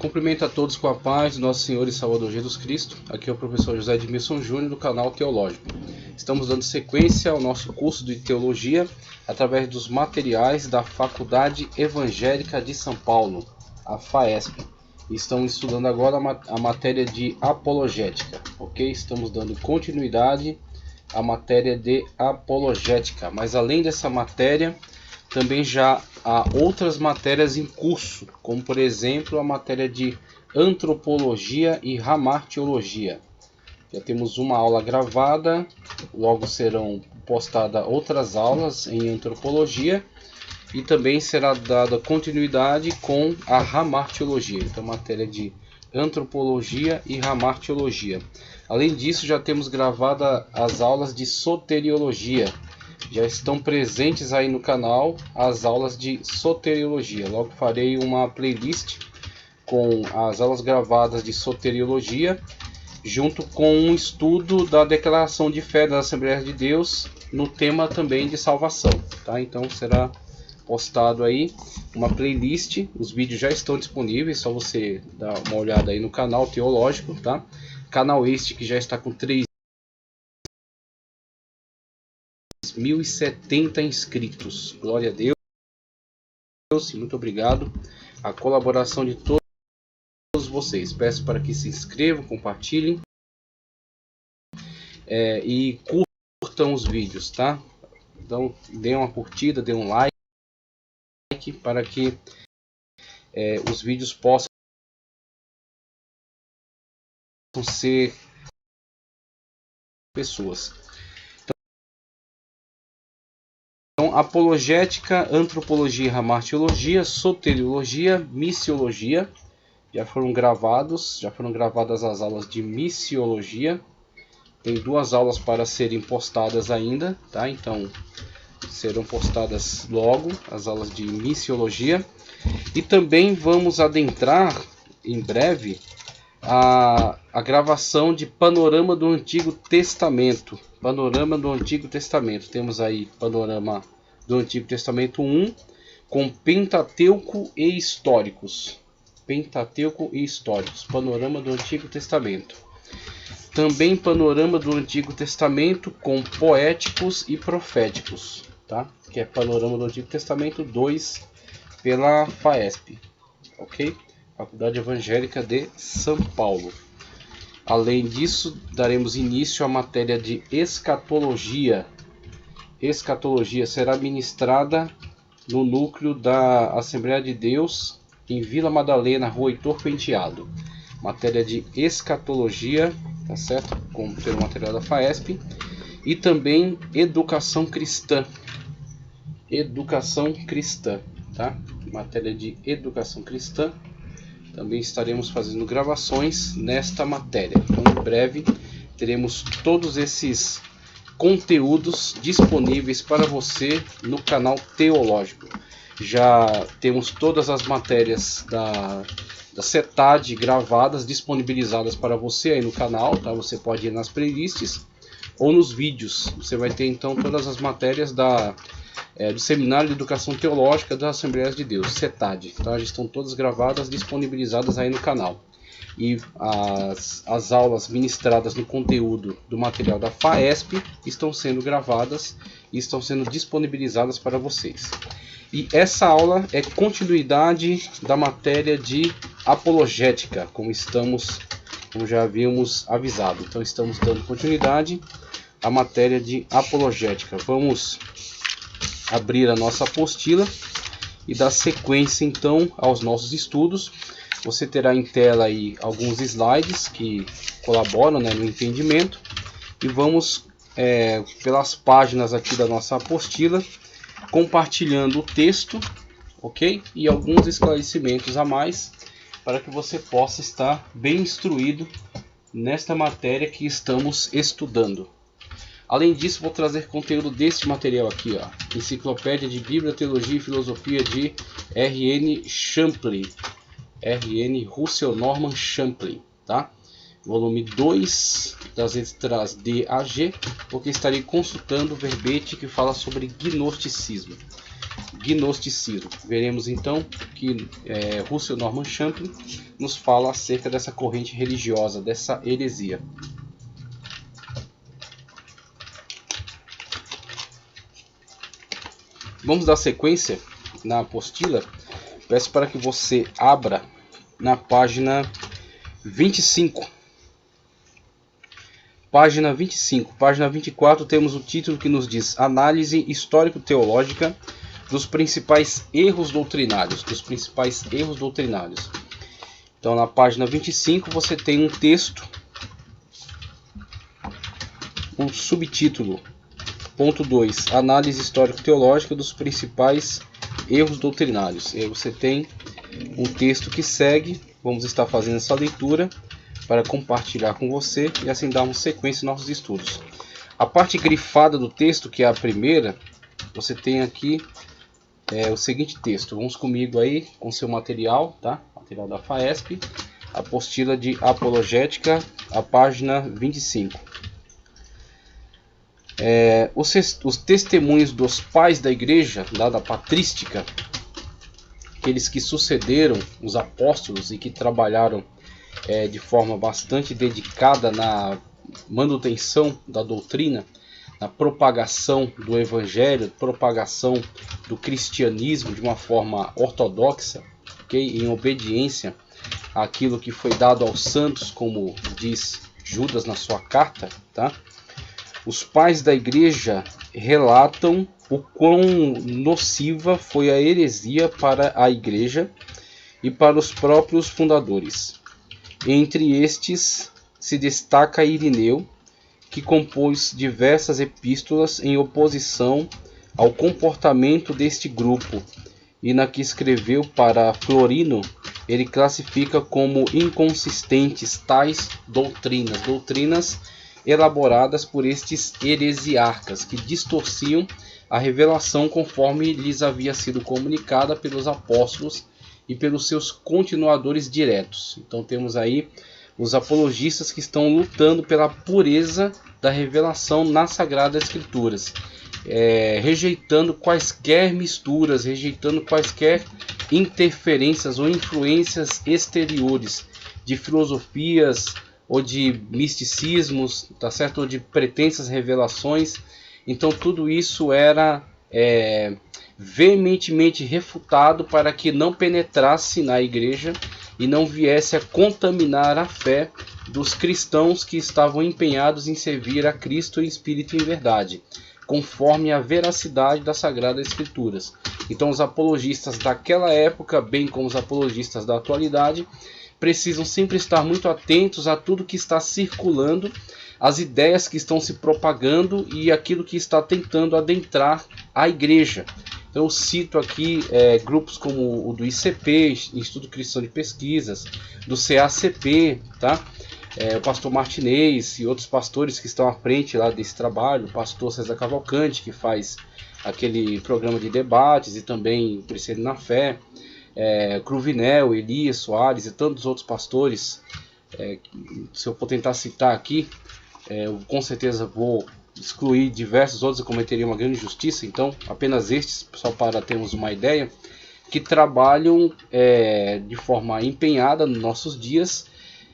Cumprimento a todos com a paz do nosso Senhor e Salvador Jesus Cristo. Aqui é o professor José Edmilson Júnior do canal Teológico. Estamos dando sequência ao nosso curso de Teologia através dos materiais da Faculdade Evangélica de São Paulo, a FAESP. Estamos estudando agora a matéria de Apologética, ok? Estamos dando continuidade à matéria de Apologética, mas além dessa matéria, também já há outras matérias em curso, como por exemplo a matéria de Antropologia e Ramartiologia. Já temos uma aula gravada, logo serão postadas outras aulas em Antropologia e também será dada continuidade com a Ramartiologia, então matéria de Antropologia e Ramartiologia. Além disso, já temos gravada as aulas de Soteriologia. Já estão presentes aí no canal as aulas de Soteriologia. Logo farei uma playlist com as aulas gravadas de Soteriologia, junto com um estudo da Declaração de Fé das Assembleias de Deus, no tema também de salvação, tá? Então será postado aí uma playlist, os vídeos já estão disponíveis, só você dar uma olhada aí no canal Teológico, tá? Canal este que já está com 3.070 inscritos. Glória a Deus, muito obrigado. A colaboração de todos vocês. Peço para que se inscrevam, compartilhem e curtam os vídeos, tá? Então, dê uma curtida, dê um like para que os vídeos possam ser pessoas. Então, apologética, antropologia, ramartiologia, soteriologia, missiologia, já foram gravadas as aulas de missiologia. Tem 2 aulas para serem postadas ainda, tá? Então, serão postadas logo as aulas de missiologia. E também vamos adentrar em breve a gravação de Panorama do Antigo Testamento. Panorama do Antigo Testamento. Temos aí Panorama do Antigo Testamento 1 com Pentateuco e Históricos. Pentateuco e Históricos. Panorama do Antigo Testamento. Também Panorama do Antigo Testamento com Poéticos e Proféticos, tá? Que é Panorama do Antigo Testamento 2 pela FAESP, ok? Faculdade Evangélica de São Paulo. Além disso, daremos início à matéria de Escatologia. Escatologia será ministrada no núcleo da Assembleia de Deus em Vila Madalena, Rua Heitor Penteado. Matéria de Escatologia, tá certo? Como pelo material da FAESP. E também Educação Cristã. Educação Cristã, tá? Matéria de Educação Cristã. Também estaremos fazendo gravações nesta matéria. Então, em breve, teremos todos esses conteúdos disponíveis para você no canal Teológico. Já temos todas as matérias da CETAD gravadas, disponibilizadas para você aí no canal, tá? Você pode ir nas playlists ou nos vídeos. Você vai ter então todas as matérias do Seminário de Educação Teológica das Assembleias de Deus, CETAD, tá? Já estão todas gravadas, disponibilizadas aí no canal. E as aulas ministradas no conteúdo do material da FAESP estão sendo gravadas e estão sendo disponibilizadas para vocês. E essa aula é continuidade da matéria de apologética, como já havíamos avisado. Então estamos dando continuidade à matéria de apologética. Vamos abrir a nossa apostila e dar sequência então aos nossos estudos. Você terá em tela aí alguns slides que colaboram, né, no entendimento. E vamos pelas páginas aqui da nossa apostila, compartilhando o texto, ok? E alguns esclarecimentos a mais para que você possa estar bem instruído nesta matéria que estamos estudando. Além disso, vou trazer conteúdo deste material aqui, ó, Enciclopédia de Bíblia, Teologia e Filosofia de R.N. Champlin, R.N. Russell Norman Champlin, tá? Volume 2, das letras D a G, porque estarei consultando o verbete que fala sobre gnosticismo. gnosticismo. Veremos então que Russell Norman Champlin nos fala acerca dessa corrente religiosa, dessa heresia. Vamos dar sequência na apostila. Peço para que você abra na página 25. Página 25. Página 24 temos o título que nos diz Análise histórico-teológica dos principais erros doutrinários. Então na página 25 você tem um texto, um subtítulo, ponto 2, Análise histórico-teológica dos principais erros doutrinários. E aí você tem um texto que segue. Vamos estar fazendo essa leitura para compartilhar com você e assim darmos sequência em nossos estudos. A parte grifada do texto, que é a primeira, você tem aqui o seguinte texto. Vamos comigo aí com seu material, tá? Material da FAESP, apostila de apologética, a página 25. Os testemunhos dos pais da igreja, da patrística, aqueles que sucederam os apóstolos e que trabalharam de forma bastante dedicada na manutenção da doutrina, na propagação do evangelho, propagação do cristianismo de uma forma ortodoxa, em obediência àquilo que foi dado aos santos, como diz Judas na sua carta, tá? Os pais da igreja relatam o quão nociva foi a heresia para a igreja e para os próprios fundadores. Entre estes se destaca Irineu, que compôs diversas epístolas em oposição ao comportamento deste grupo, e na que escreveu para Florino, ele classifica como inconsistentes tais doutrinas elaboradas por estes heresiarcas, que distorciam a revelação conforme lhes havia sido comunicada pelos apóstolos e pelos seus continuadores diretos. Então temos aí os apologistas que estão lutando pela pureza da revelação nas Sagradas Escrituras, rejeitando quaisquer misturas, rejeitando quaisquer interferências ou influências exteriores de filosofias ou de misticismos, tá certo? Ou de pretensas revelações. Então tudo isso era veementemente refutado para que não penetrasse na igreja e não viesse a contaminar a fé dos cristãos que estavam empenhados em servir a Cristo em espírito e em verdade, conforme a veracidade das Sagradas Escrituras. Então os apologistas daquela época, bem como os apologistas da atualidade, precisam sempre estar muito atentos a tudo que está circulando, as ideias que estão se propagando e aquilo que está tentando adentrar a igreja. Então eu cito aqui grupos como o do ICP, Instituto Cristão de Pesquisas, do CACP, tá? O pastor Martinez e outros pastores que estão à frente lá desse trabalho, o pastor César Cavalcante, que faz aquele programa de debates e também Crescendo na Fé, Cruvinel, Elias Soares e tantos outros pastores. Se eu for tentar citar aqui, eu com certeza vou excluir diversos outros e cometeria uma grande injustiça. Então apenas estes, só para termos uma ideia, que trabalham de forma empenhada nos nossos dias,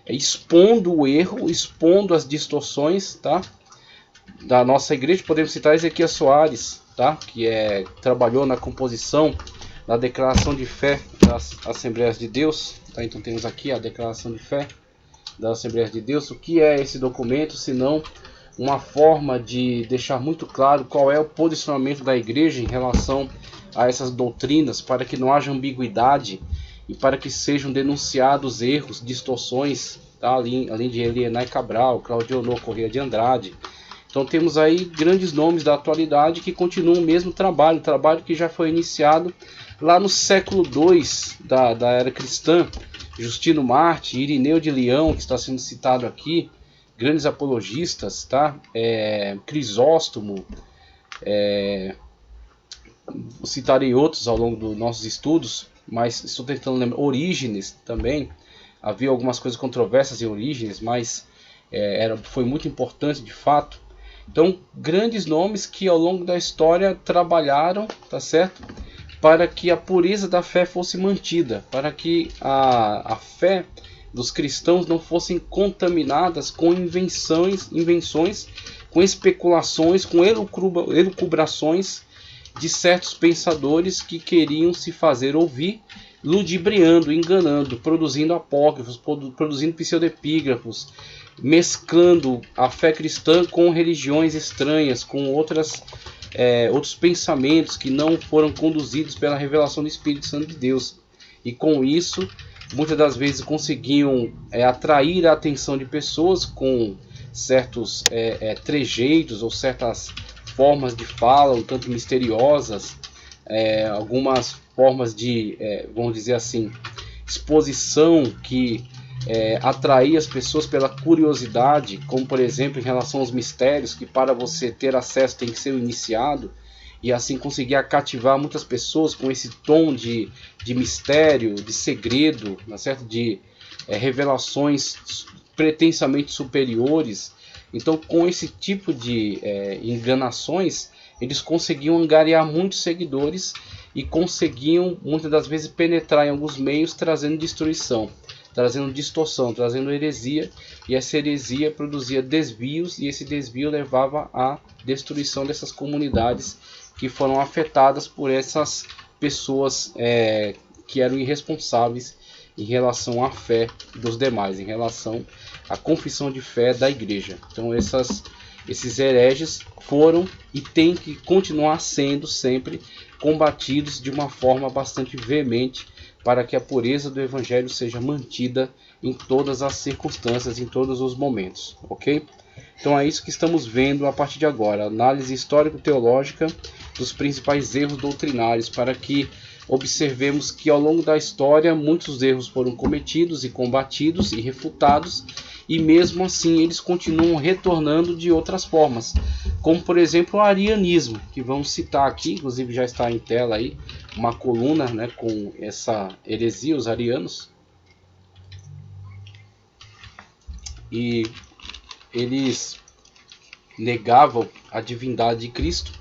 expondo o erro, expondo as distorções, tá, da nossa igreja. Podemos citar Ezequias Soares, tá, que trabalhou na composição da Declaração de Fé das Assembleias de Deus, tá? Então temos aqui a Declaração de Fé das Assembleias de Deus. O que é esse documento, senão uma forma de deixar muito claro qual é o posicionamento da igreja em relação a essas doutrinas, para que não haja ambiguidade e para que sejam denunciados erros, distorções, tá? Além de Elienay Cabral, Claudionor Corrêa de Andrade. Então temos aí grandes nomes da atualidade que continuam o mesmo trabalho, que já foi iniciado lá no século II da era cristã. Justino Marte, Irineu de Leão, que está sendo citado aqui, grandes apologistas, tá? Crisóstomo, citarei outros ao longo dos nossos estudos, mas estou tentando lembrar. Orígenes também, havia algumas coisas controversas em Orígenes, mas foi muito importante de fato. Então, grandes nomes que ao longo da história trabalharam, tá certo? Para que a pureza da fé fosse mantida, para que a fé dos cristãos não fossem contaminadas com invenções, com especulações, com elucubrações de certos pensadores que queriam se fazer ouvir, ludibriando, enganando, produzindo apócrifos, produzindo pseudepígrafos, mesclando a fé cristã com religiões estranhas, com outros pensamentos que não foram conduzidos pela revelação do Espírito Santo de Deus. E com isso, muitas das vezes conseguiam atrair a atenção de pessoas com certos trejeitos ou certas formas de fala um tanto misteriosas, algumas formas de, vamos dizer assim, exposição que atrair as pessoas pela curiosidade, como por exemplo em relação aos mistérios, que para você ter acesso tem que ser iniciado, e assim conseguir cativar muitas pessoas com esse tom de mistério, de segredo, tá certo? De revelações pretensamente superiores. Então, com esse tipo de enganações, eles conseguiam angariar muitos seguidores e conseguiam muitas das vezes penetrar em alguns meios, trazendo destruição, trazendo distorção, trazendo heresia, e essa heresia produzia desvios, e esse desvio levava à destruição dessas comunidades que foram afetadas por essas pessoas que eram irresponsáveis em relação à fé dos demais, em relação à confissão de fé da igreja. Então esses hereges foram e têm que continuar sendo sempre combatidos de uma forma bastante veemente, para que a pureza do evangelho seja mantida em todas as circunstâncias, em todos os momentos, ok? Então é isso que estamos vendo a partir de agora, análise histórico-teológica dos principais erros doutrinários, para que observemos que ao longo da história muitos erros foram cometidos e combatidos e refutados, e mesmo assim eles continuam retornando de outras formas, como por exemplo o arianismo, que vamos citar aqui, inclusive já está em tela aí uma coluna, né, com essa heresia, os arianos, e eles negavam a divindade de Cristo.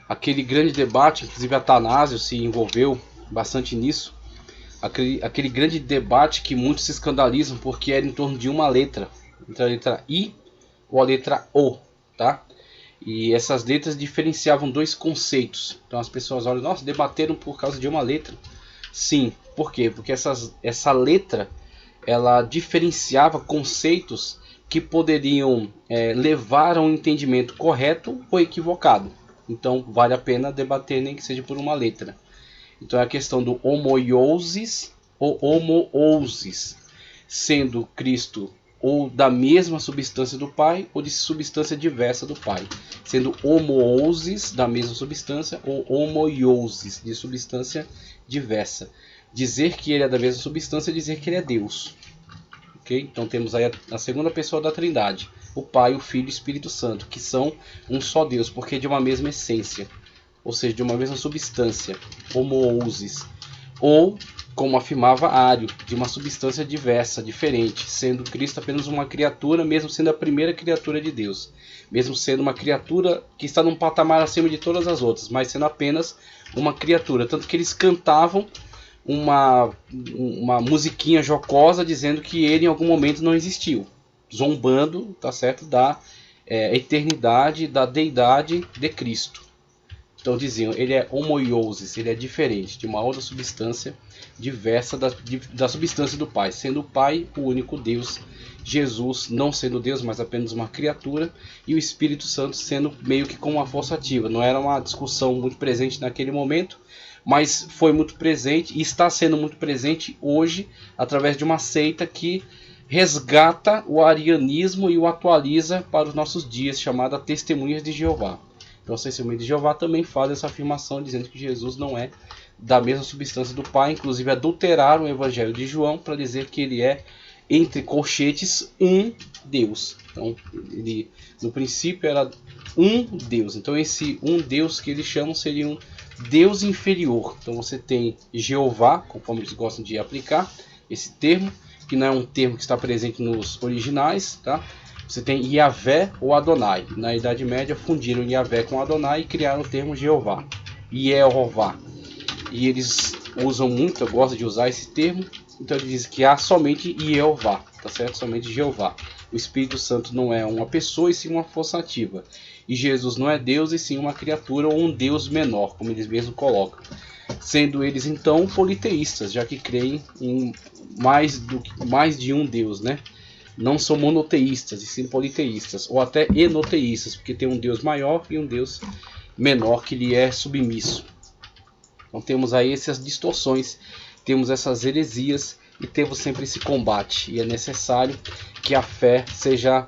Aquele grande debate, inclusive Atanásio se envolveu bastante nisso, aquele grande debate que muitos se escandalizam porque era em torno de uma letra, entre a letra I ou a letra O, tá? E essas letras diferenciavam dois conceitos. Então as pessoas olham, nossa, debateram por causa de uma letra. Sim, por quê? Porque essa letra, ela diferenciava conceitos que poderiam levar a um entendimento correto ou equivocado. Então vale a pena debater, nem que seja por uma letra. Então é a questão do homoiousis ou homoousis, sendo Cristo ou da mesma substância do Pai ou de substância diversa do Pai, sendo homoousis da mesma substância ou homoiousis de substância diversa. Dizer que ele é da mesma substância é dizer que ele é Deus. Okay? Então temos aí a segunda pessoa da Trindade, o Pai, o Filho e o Espírito Santo, que são um só Deus, porque é de uma mesma essência, ou seja, de uma mesma substância, homoousis, ou, como afirmava Ário, de uma substância diversa, diferente, sendo Cristo apenas uma criatura, mesmo sendo a primeira criatura de Deus, mesmo sendo uma criatura que está num patamar acima de todas as outras, mas sendo apenas uma criatura, tanto que eles cantavam uma musiquinha jocosa dizendo que ele em algum momento não existiu, zombando, tá certo, da eternidade, da deidade de Cristo. Então diziam, ele é homoiousis, ele é diferente, de uma outra substância diversa da substância do Pai, sendo o Pai o único Deus, Jesus não sendo Deus, mas apenas uma criatura, e o Espírito Santo sendo meio que como uma força ativa. Não era uma discussão muito presente naquele momento, mas foi muito presente e está sendo muito presente hoje através de uma seita que resgata o arianismo e o atualiza para os nossos dias, chamada Testemunhas de Jeová. Então, as Testemunhas de Jeová também fazem essa afirmação, dizendo que Jesus não é da mesma substância do Pai, inclusive adulteraram o Evangelho de João para dizer que ele é, entre colchetes, um Deus. Então, ele no princípio era um Deus. Então, esse um Deus que eles chamam seria um Deus inferior. Então, você tem Jeová, conforme eles gostam de aplicar esse termo, que não é um termo que está presente nos originais, tá? Você tem Yahvé ou Adonai. Na Idade Média fundiram Yahvé com Adonai e criaram o termo Jeová, Yehová. E eles usam muito, eu gosto de usar esse termo, então ele diz que há somente Yehová, tá certo? Somente Jeová. O Espírito Santo não é uma pessoa e sim uma força ativa. E Jesus não é Deus e sim uma criatura ou um Deus menor, como eles mesmos colocam. Sendo eles então politeístas, já que creem em mais de um Deus, né? Não são monoteístas e sim politeístas, ou até enoteístas, porque tem um Deus maior e um Deus menor que lhe é submisso. Então temos aí essas distorções, temos essas heresias e temos sempre esse combate. E é necessário que a fé seja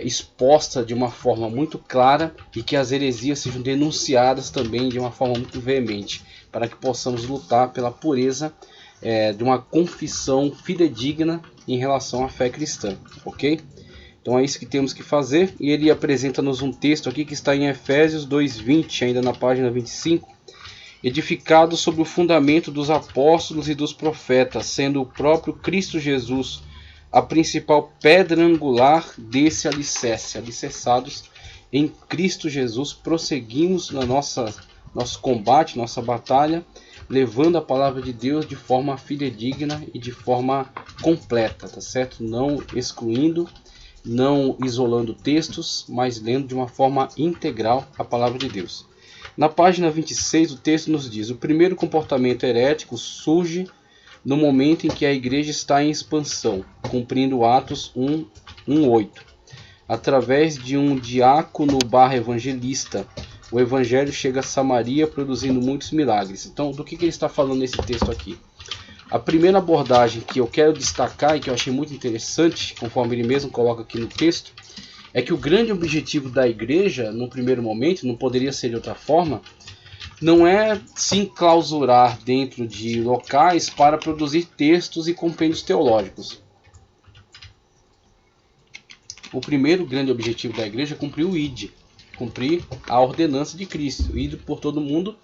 exposta de uma forma muito clara e que as heresias sejam denunciadas também de uma forma muito veemente, para que possamos lutar pela pureza de uma confissão fidedigna em relação à fé cristã, ok? Então é isso que temos que fazer. E ele apresenta-nos um texto aqui que está em Efésios 2:20, ainda na página 25. Edificado sobre o fundamento dos apóstolos e dos profetas, sendo o próprio Cristo Jesus a principal pedra angular desse alicerce. Alicerçados em Cristo Jesus, prosseguimos no nosso combate, nossa batalha, levando a palavra de Deus de forma fidedigna e de forma completa, tá certo? Não excluindo, não isolando textos, mas lendo de uma forma integral a palavra de Deus. Na página 26, o texto nos diz: o primeiro comportamento herético surge no momento em que a igreja está em expansão, cumprindo Atos 1:8. Através de um diácono / evangelista, o evangelho chega a Samaria, produzindo muitos milagres. Então, do que ele está falando nesse texto aqui? A primeira abordagem que eu quero destacar e que eu achei muito interessante, conforme ele mesmo coloca aqui no texto, é que o grande objetivo da igreja, no primeiro momento, não poderia ser de outra forma, não é se enclausurar dentro de locais para produzir textos e compêndios teológicos. O primeiro grande objetivo da igreja é cumprir o ID, cumprir a ordenança de Cristo, ir por todo mundo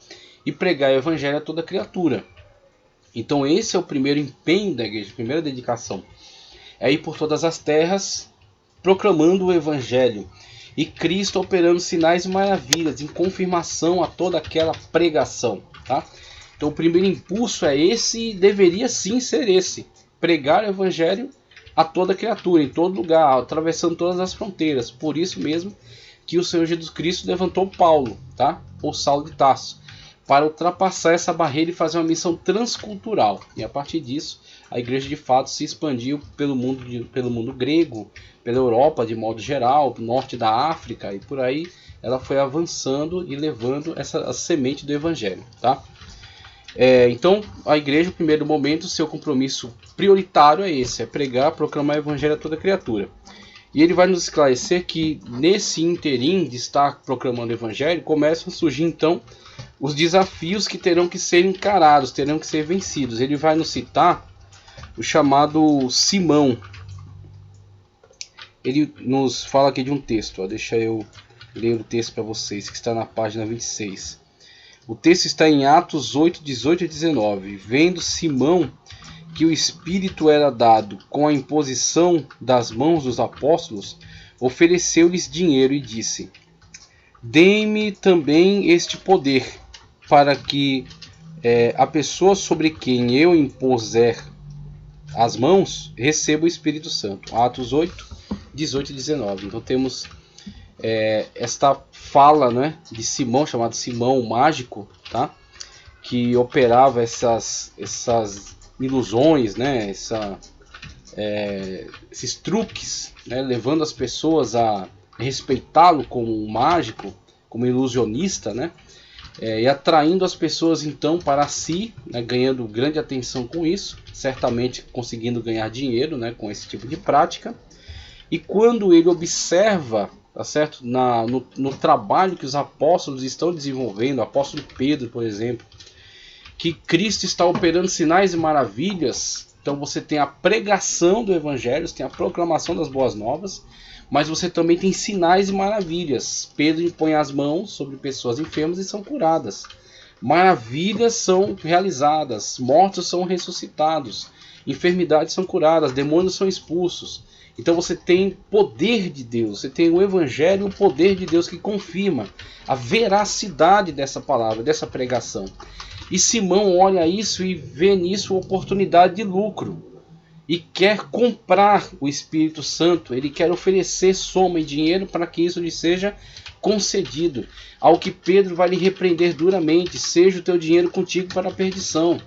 e pregar o evangelho a toda criatura. Então esse é o primeiro empenho da igreja, a primeira dedicação. É ir por todas as terras, proclamando o evangelho. E Cristo operando sinais e maravilhas, em confirmação a toda aquela pregação. Tá? Então o primeiro impulso é esse e deveria sim ser esse. Pregar o evangelho a toda criatura, em todo lugar, atravessando todas as fronteiras. Por isso mesmo que o Senhor Jesus Cristo levantou Paulo, tá? Ou Saulo de Tarso, para ultrapassar essa barreira e fazer uma missão transcultural. E a partir disso, a igreja de fato se expandiu pelo mundo grego, pela Europa de modo geral, norte da África, e por aí ela foi avançando e levando a semente do evangelho. Tá? Então a igreja, no primeiro momento, seu compromisso prioritário é esse, é pregar, proclamar o evangelho a toda criatura. E ele vai nos esclarecer que nesse interim de estar proclamando o evangelho, começam a surgir então os desafios que terão que ser encarados, terão que ser vencidos. Ele vai nos citar o chamado Simão. Ele nos fala aqui de um texto, deixa eu ler o texto para vocês, que está na página 26. O texto está em Atos 8, 18 e 19. Vendo Simão que o Espírito era dado com a imposição das mãos dos apóstolos, ofereceu-lhes dinheiro e disse: dê-me também este poder, para que a pessoa sobre quem eu impuser as mãos receba o Espírito Santo. Atos 8, 18 e 19. Então temos esta fala, né, de Simão, chamado Simão o Mágico, tá? Que operava essas ilusões, né, esses truques, né, levando as pessoas a respeitá-lo como um mágico, como ilusionista, né, e atraindo as pessoas então para si, né, ganhando grande atenção com isso, certamente conseguindo ganhar dinheiro, né, com esse tipo de prática. E quando ele observa, tá certo, no trabalho que os apóstolos estão desenvolvendo, o apóstolo Pedro, por exemplo, que Cristo está operando sinais e maravilhas, então você tem a pregação do evangelho, você tem a proclamação das boas novas, mas você também tem sinais e maravilhas. Pedro impõe as mãos sobre pessoas enfermas e são curadas. Maravilhas são realizadas, mortos são ressuscitados. enfermidades são curadas, demônios são expulsos. Então você tem poder de Deus, você tem o Evangelho e o poder de Deus que confirma a veracidade dessa palavra, dessa pregação. E Simão olha isso e vê nisso oportunidade de lucro. E quer comprar o Espírito Santo, ele quer oferecer soma e dinheiro para que isso lhe seja concedido. Ao que Pedro vai lhe repreender duramente: seja o teu dinheiro contigo para a perdição.